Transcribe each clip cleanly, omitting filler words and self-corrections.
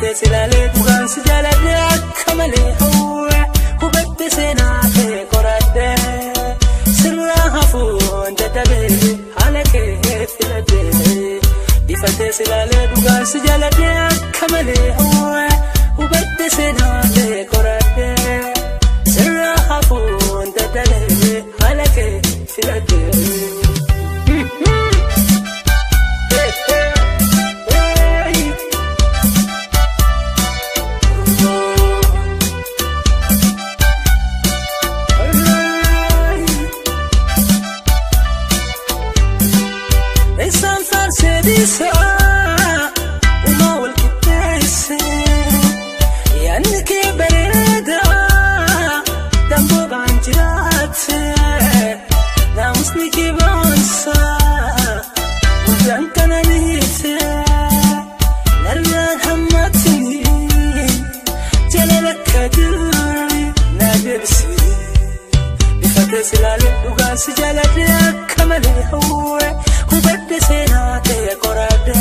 Bifate silale dugan sijala de kamale hawa hubate senate korade sirra hafu ndadabe halake filade Bifate silale dugan sijala de kamale hawa hubate senate korade sirra hafu ndadabe halake filade Sedisa uma walkitayse yanke bereda dambo banjirate namusni ki bonsa udankananite narya hammatini jalalakaduri nadebsi Bifate silale dugan sijalade kamale hawa hubate senate korade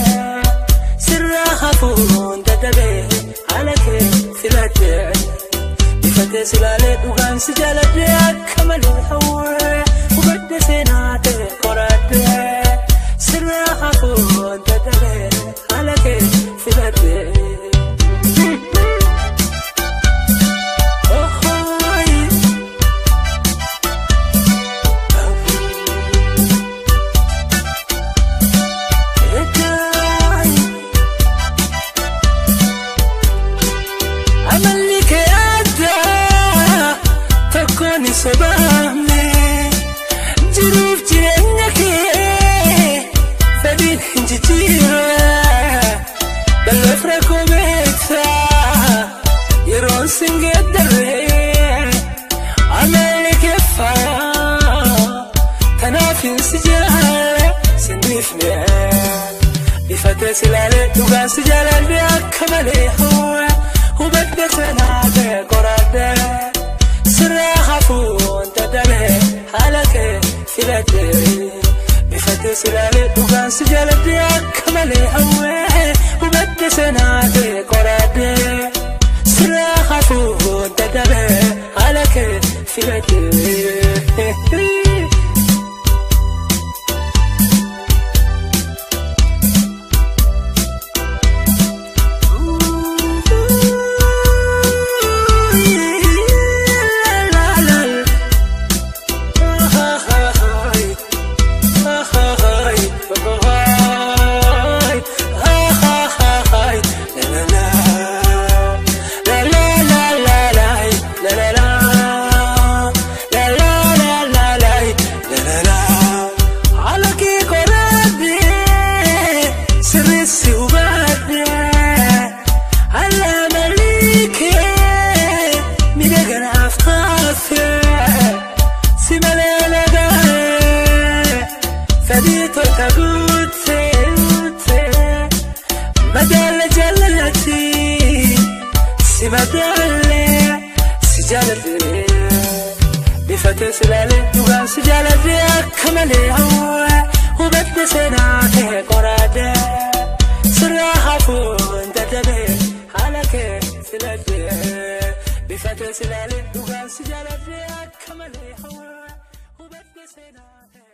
sirra hafun dadabe halake filade Bifate silale dugan sijalade kamale hawa hubate senate korade sirra hafun dadabe halake filade Sabame jiruf jiranyake fadin hinjitira balafra kometa yeron singedare amalike fa tanafin sijala sindifne Bifate silale dugan sijala de kamale hawa hubate sanade korade sirra hafun dadabe halake filade Bifate silale dugan sijala de kamale hawa hubate senate korade sirra hafun dadabe halake filade Bifate silale dugan sijala de kamale hawa hubate senate korade sirra hafun dadabe halake filade Bifate silale dugan sijala de kamale hawa hubate senate